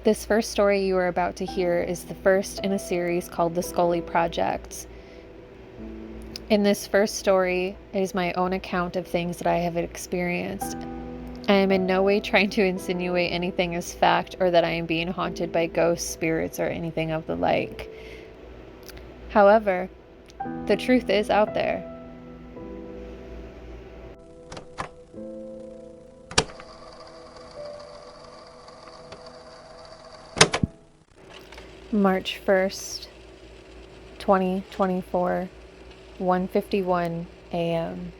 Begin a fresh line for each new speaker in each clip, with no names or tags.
This first story you are about to hear is the first in a series called The Scully Project. In this first story, it is my own account of things that I have experienced. I am in no way trying to insinuate anything as fact or that I am being haunted by ghosts, spirits, or anything of the like. However, the truth is out there. March 1st, 2024, 1:51 a.m.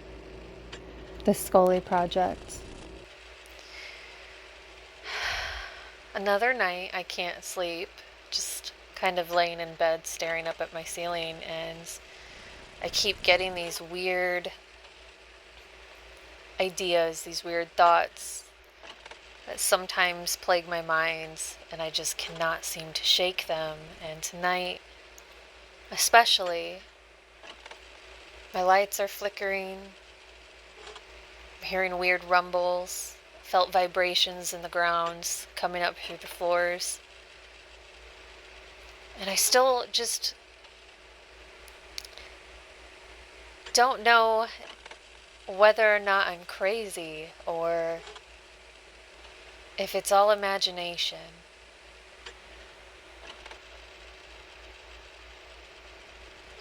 The Scully Project. Another night I can't sleep, just kind of laying in bed staring up at my ceiling, and I keep getting these weird ideas, these weird thoughts that sometimes plague my mind, and I just cannot seem to shake them. And tonight, especially, my lights are flickering, I'm hearing weird rumbles, felt vibrations in the grounds coming up through the floors. And I still just don't know whether or not I'm crazy or if it's all imagination.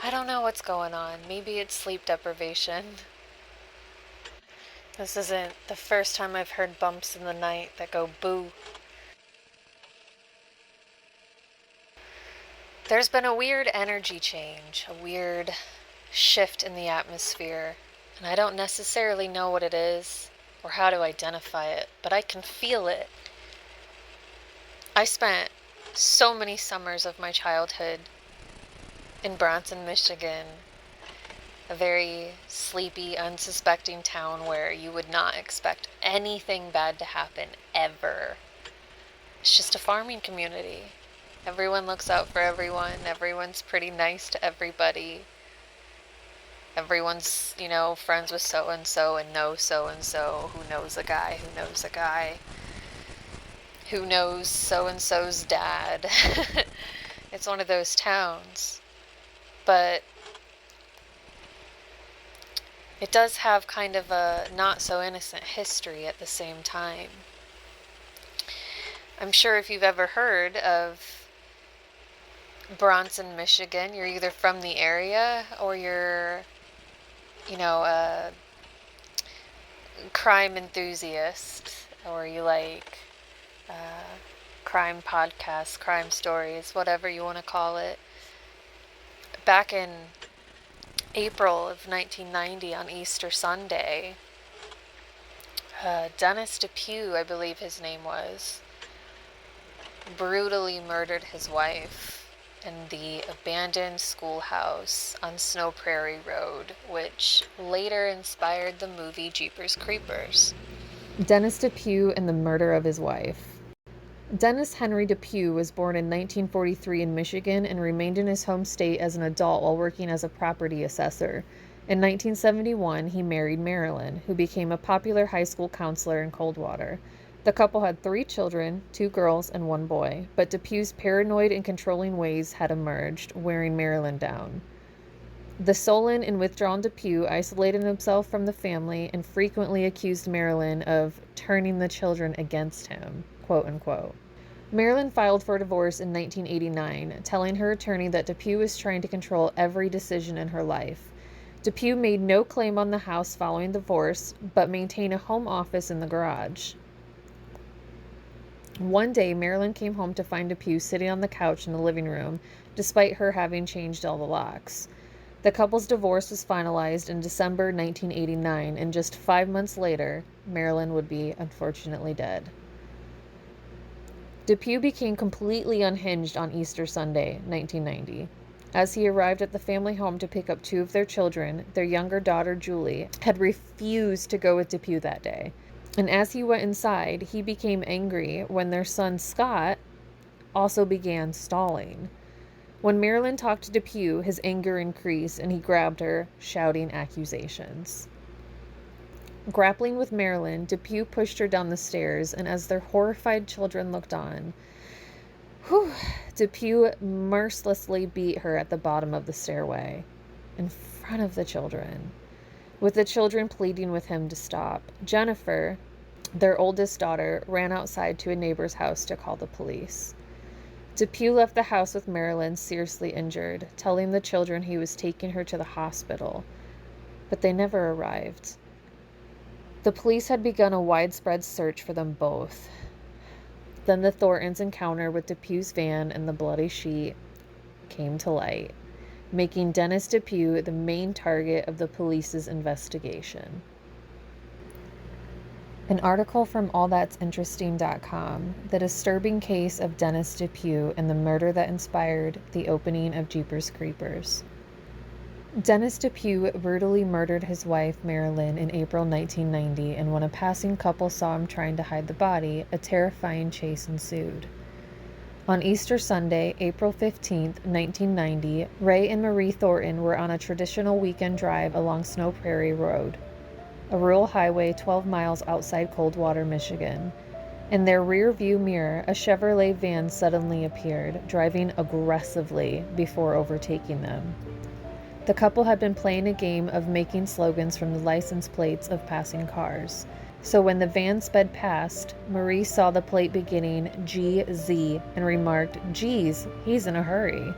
I don't know what's going on. Maybe it's sleep deprivation. This isn't the first time I've heard bumps in the night that go boo. There's been a weird energy change, a weird shift in the atmosphere, and I don't necessarily know what it is or how to identify it, but I can feel it. I spent so many summers of my childhood in Bronson, Michigan, a very sleepy, unsuspecting town where you would not expect anything bad to happen ever. It's just a farming community. Everyone looks out for everyone. Everyone's pretty nice to everybody. Everyone's, friends with so-and-so and knows so-and-so who knows a guy who knows a guy who knows so-and-so's dad. It's one of those towns. But it does have kind of a not-so-innocent history at the same time. I'm sure if you've ever heard of Bronson, Michigan, you're either from the area or you're a crime enthusiast, or you like crime podcasts, crime stories, whatever you want to call it. Back in April of 1990 on Easter Sunday, Dennis DePue, I believe his name was, brutally murdered his wife in the abandoned schoolhouse on Snow Prairie Road, which later inspired the movie Jeepers Creepers. Dennis DePue and the murder of his wife. Dennis Henry DePue was born in 1943 in Michigan and remained in his home state as an adult while working as a property assessor. In 1971, he married Marilyn, who became a popular high school counselor in Coldwater. The couple had 3 children, 2 girls and 1 boy, but DePue's paranoid and controlling ways had emerged, wearing Marilyn down. The sullen and withdrawn DePue isolated himself from the family and frequently accused Marilyn of turning the children against him, quote unquote. Marilyn filed for divorce in 1989, telling her attorney that DePue was trying to control every decision in her life. DePue made no claim on the house following divorce, but maintained a home office in the garage. One day, Marilyn came home to find DePue sitting on the couch in the living room, despite her having changed all the locks. The couple's divorce was finalized in December 1989, and just 5 months later, Marilyn would be unfortunately dead. DePue became completely unhinged on Easter Sunday, 1990. As he arrived at the family home to pick up 2 of their children, their younger daughter, Julie, had refused to go with DePue that day. And as he went inside, he became angry when their son, Scott, also began stalling. When Marilyn talked to DePue, his anger increased and he grabbed her, shouting accusations. Grappling with Marilyn, DePue pushed her down the stairs, and as their horrified children looked on, Depew mercilessly beat her at the bottom of the stairway, in front of the children, with the children pleading with him to stop. Jennifer, their oldest daughter, ran outside to a neighbor's house to call the police. Depew left the house with Marilyn seriously injured, telling the children he was taking her to the hospital, but they never arrived. The police had begun a widespread search for them both. Then the Thorntons' encounter with Depew's van and the bloody sheet came to light, making Dennis Depew the main target of the police's investigation. An article from allthat'sinteresting.com, The Disturbing Case of Dennis Depew and the Murder That Inspired the Opening of Jeepers Creepers. Dennis Depew brutally murdered his wife, Marilyn, in April 1990, and when a passing couple saw him trying to hide the body, a terrifying chase ensued. On Easter Sunday, April 15, 1990, Ray and Marie Thornton were on a traditional weekend drive along Snow Prairie Road, a rural highway 12 miles outside Coldwater, Michigan. In their rear view mirror, a Chevrolet van suddenly appeared, driving aggressively before overtaking them. The couple had been playing a game of making slogans from the license plates of passing cars. So when the van sped past, Marie saw the plate beginning GZ and remarked, "Geez, he's in a hurry."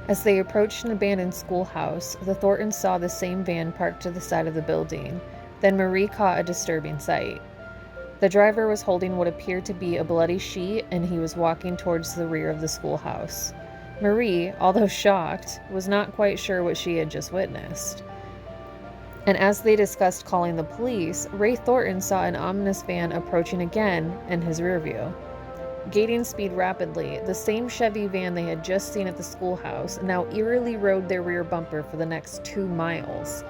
As they approached an abandoned schoolhouse, the Thorntons saw the same van parked to the side of the building. Then Marie caught a disturbing sight. The driver was holding what appeared to be a bloody sheet, and he was walking towards the rear of the schoolhouse. Marie, although shocked, was not quite sure what she had just witnessed. And as they discussed calling the police, Ray Thornton saw an ominous van approaching again in his rearview. Gaining speed rapidly, the same Chevy van they had just seen at the schoolhouse now eerily rode their rear bumper for the next 2 miles,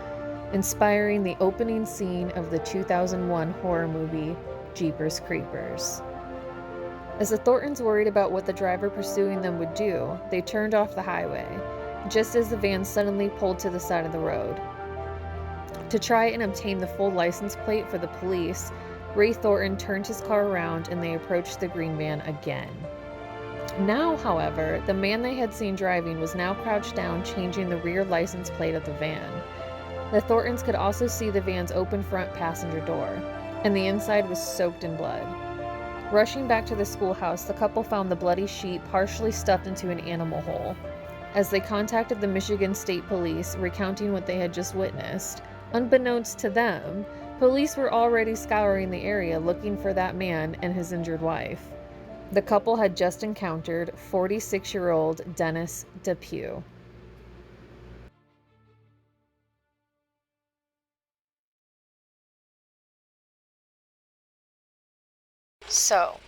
inspiring the opening scene of the 2001 horror movie Jeepers Creepers. As the Thorntons worried about what the driver pursuing them would do, they turned off the highway, just as the van suddenly pulled to the side of the road. To try and obtain the full license plate for the police, Ray Thornton turned his car around and they approached the green van again. Now, however, the man they had seen driving was now crouched down, changing the rear license plate of the van. The Thorntons could also see the van's open front passenger door, and the inside was soaked in blood. Rushing back to the schoolhouse, the couple found the bloody sheet partially stuffed into an animal hole. As they contacted the Michigan State Police, recounting what they had just witnessed, unbeknownst to them, police were already scouring the area looking for that man and his injured wife. The couple had just encountered 46-year-old Dennis Depew. So,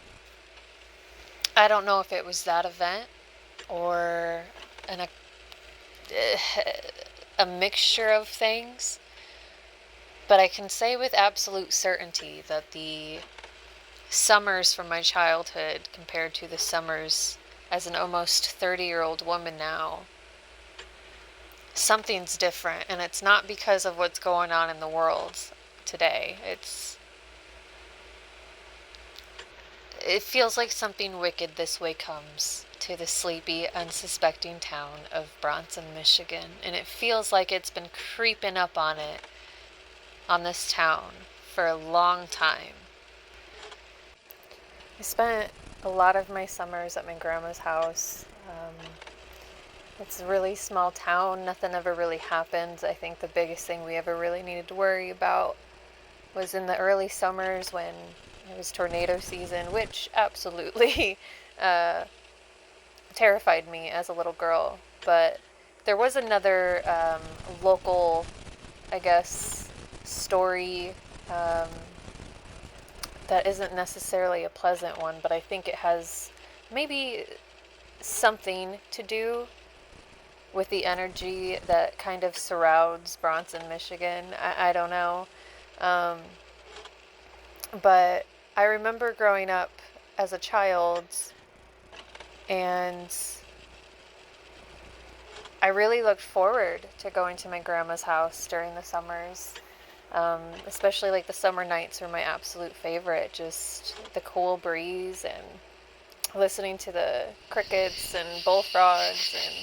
I don't know if it was that event or a mixture of things, but I can say with absolute certainty that the summers from my childhood compared to the summers as an almost 30-year-old woman now, something's different, and it's not because of what's going on in the world today. It feels like something wicked this way comes to the sleepy, unsuspecting town of Bronson, Michigan, and it feels like it's been creeping up on this town for a long time. I spent a lot of my summers at my grandma's house. It's a really small town. Nothing ever really happens. I think the biggest thing we ever really needed to worry about was in the early summers when it was tornado season, which absolutely terrified me as a little girl. But there was another local, I guess, story that isn't necessarily a pleasant one, but I think it has maybe something to do with the energy that kind of surrounds Bronson, Michigan. I don't know. But I remember growing up as a child, and I really looked forward to going to my grandma's house during the summers. Especially like the summer nights were my absolute favorite. Just the cool breeze and listening to the crickets and bullfrogs and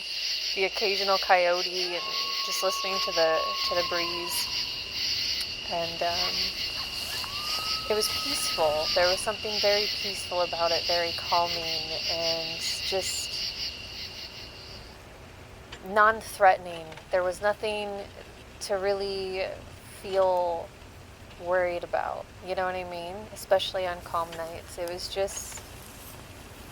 the occasional coyote, and just listening to the breeze. And it was peaceful. There was something very peaceful about it, very calming, and just non-threatening. There was nothing to really feel worried about, you know what I mean? Especially on calm nights. It was just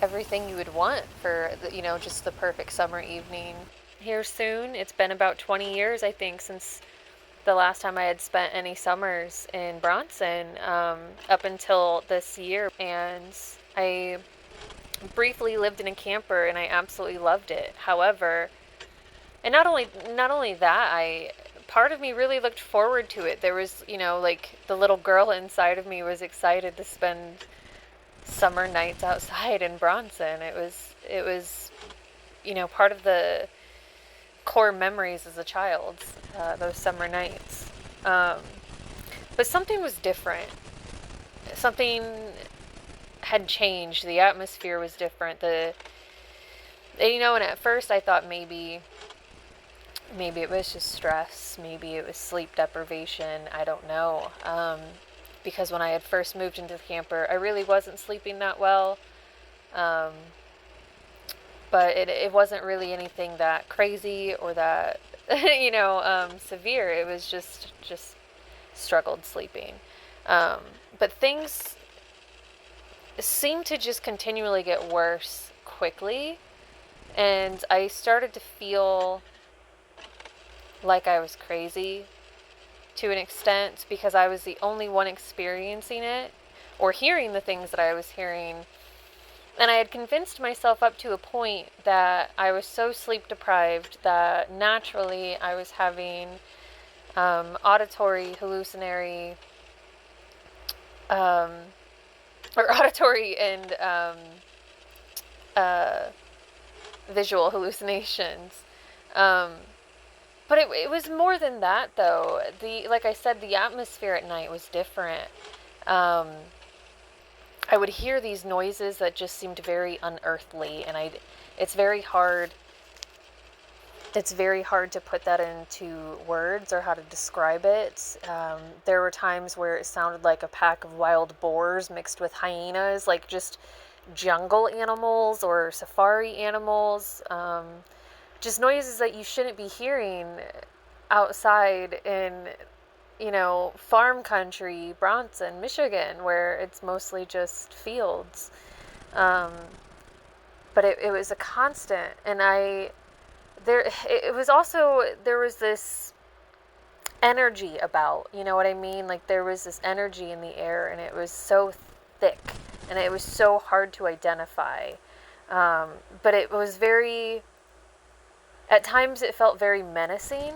everything you would want for, just the perfect summer evening. Here soon, it's been about 20 years, I think, since the last time I had spent any summers in Bronson, up until this year. And I briefly lived in a camper, and I absolutely loved it. However, and not only that, part of me really looked forward to it. There was, like, the little girl inside of me was excited to spend summer nights outside in Bronson. It was part of the core memories as a child, those summer nights. But something was different. Something had changed. The atmosphere was different. And at first I thought maybe it was just stress. Maybe it was sleep deprivation. I don't know. Because when I had first moved into the camper, I really wasn't sleeping that well. But it wasn't really anything that crazy or that, severe. It was just struggled sleeping. But things seemed to just continually get worse quickly. And I started to feel like I was crazy to an extent, because I was the only one experiencing it or hearing the things that I was hearing. And I had convinced myself up to a point that I was so sleep deprived that naturally I was having auditory hallucinatory, or auditory and visual hallucinations. But it was more than that, though. Like I said, the atmosphere at night was different. I would hear these noises that just seemed very unearthly, and it's very hard. It's very hard to put that into words or how to describe it. There were times where it sounded like a pack of wild boars mixed with hyenas, like just jungle animals or safari animals. Just noises that you shouldn't be hearing outside in, farm country, Bronson, Michigan, where it's mostly just fields. But it was a constant, and there was this energy about, you know what I mean? Like, there was this energy in the air, and it was so thick, and it was so hard to identify. But it was at times it felt very menacing.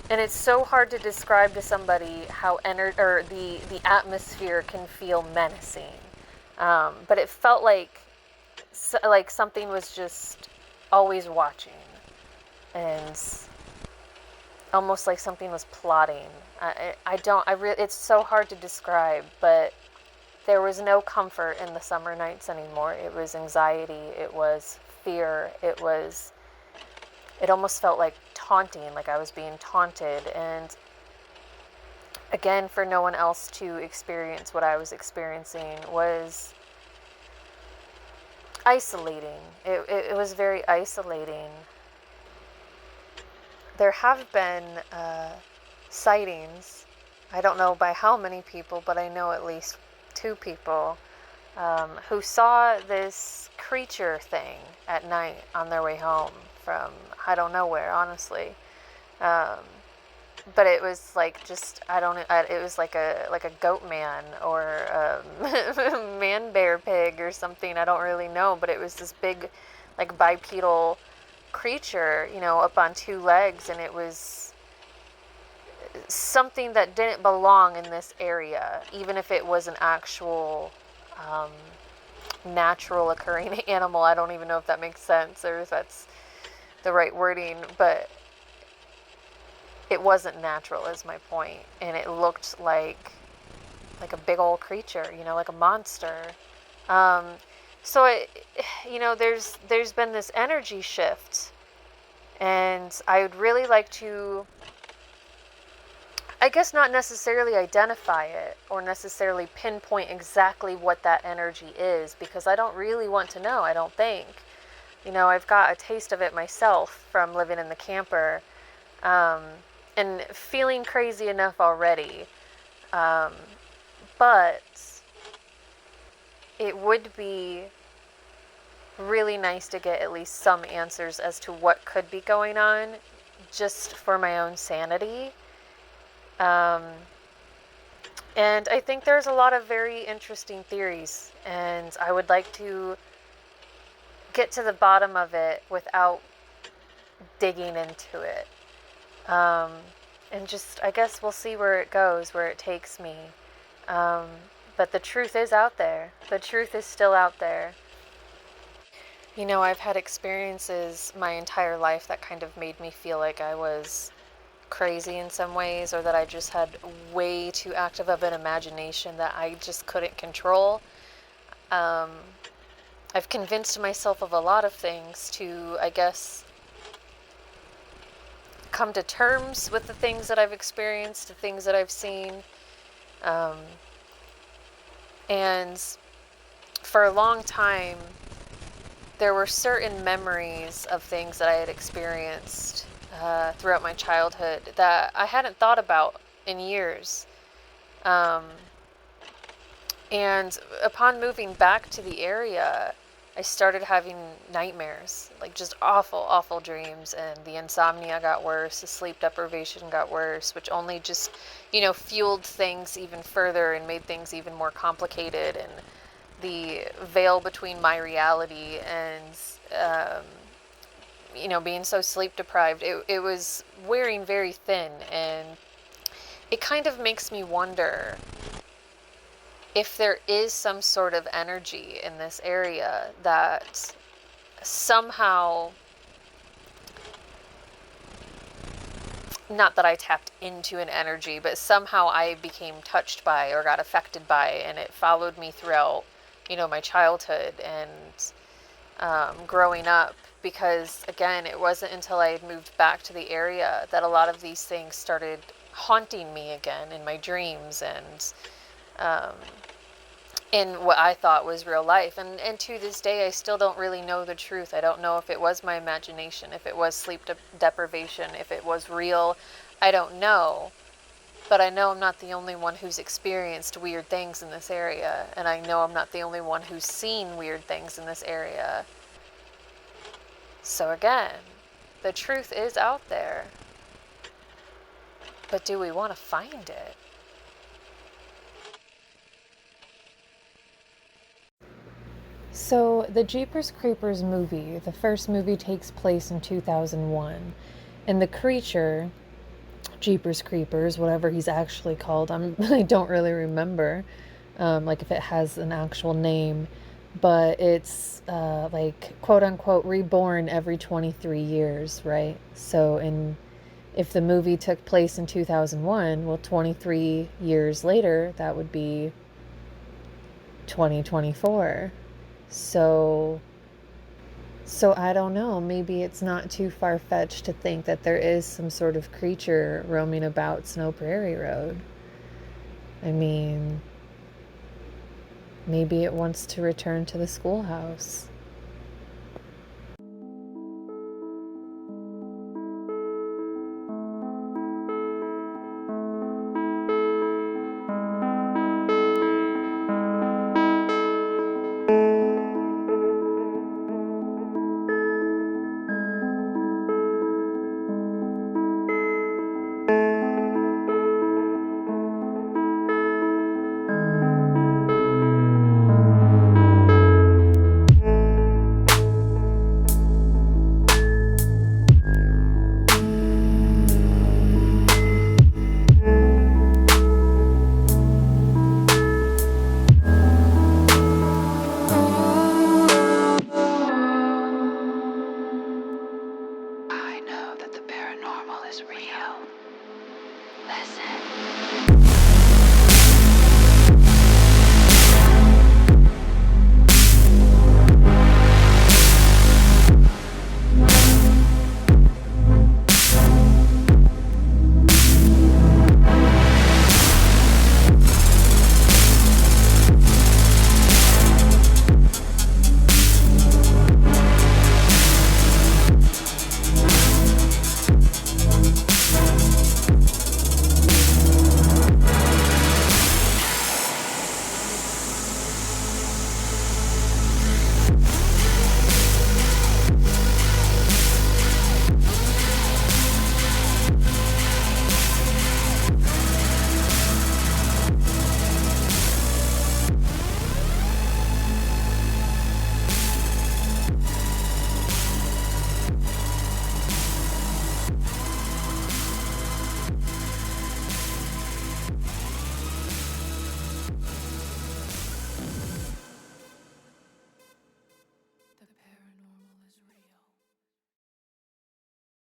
And it's so hard to describe to somebody how the atmosphere can feel menacing. But it felt like something was just always watching, and almost like something was plotting. It's so hard to describe, but there was no comfort in the summer nights anymore. It was anxiety. It was fear. It almost felt like taunting, like I was being taunted. And again, for no one else to experience what I was experiencing was isolating. It was very isolating. There have been sightings. I don't know by how many people, but I know at least 2 people who saw this creature thing at night on their way home from I don't know where, honestly. But it was like it was like a goat man or a man bear pig or something. I don't really know, but it was this big, like, bipedal creature, up on 2 legs, and it was something that didn't belong in this area, even if it was an actual natural occurring animal. I don't even know if that makes sense or if that's the right wording, but it wasn't natural is my point. And it looked like a big old creature, like a monster. So there's been this energy shift, and I would really like to, I guess, not necessarily identify it or necessarily pinpoint exactly what that energy is, because I don't really want to know, I don't think. I've got a taste of it myself from living in the camper, um, and feeling crazy enough already. Um, but it would be really nice to get at least some answers as to what could be going on, just for my own sanity. Um, and I think there's a lot of very interesting theories, and I would like to get to the bottom of it without digging into it. Um, and just, I guess we'll see where it goes, where it takes me. Um, but the truth is out there. The truth is still out there. I've had experiences my entire life that kind of made me feel like I was crazy in some ways, or that I just had way too active of an imagination that I just couldn't control. Um, I've convinced myself of a lot of things to, I guess, come to terms with the things that I've experienced, the things that I've seen. And for a long time, there were certain memories of things that I had experienced throughout my childhood that I hadn't thought about in years. And upon moving back to the area, I started having nightmares, like just awful, awful dreams, and the insomnia got worse, the sleep deprivation got worse, which only just, fueled things even further and made things even more complicated. And the veil between my reality and, being so sleep deprived, it was wearing very thin, and it kind of makes me wonder if there is some sort of energy in this area that somehow, not that I tapped into an energy, but somehow I became touched by or got affected by, and it followed me throughout, my childhood and growing up. Because again, it wasn't until I had moved back to the area that a lot of these things started haunting me again in my dreams, and in what I thought was real life. And to this day, I still don't really know the truth. I don't know if it was my imagination, if it was sleep deprivation, if it was real. I don't know. But I know I'm not the only one who's experienced weird things in this area. And I know I'm not the only one who's seen weird things in this area. So again, the truth is out there. But do we want to find it? So, the Jeepers Creepers movie, the first movie, takes place in 2001. And the creature, Jeepers Creepers, whatever he's actually called, I don't really remember, like if it has an actual name, but it's like quote unquote reborn every 23 years, right? So, if the movie took place in 2001, well, 23 years later, that would be 2024. So I don't know. Maybe it's not too far-fetched to think that there is some sort of creature roaming about Snow Prairie Road. I mean, maybe it wants to return to the schoolhouse.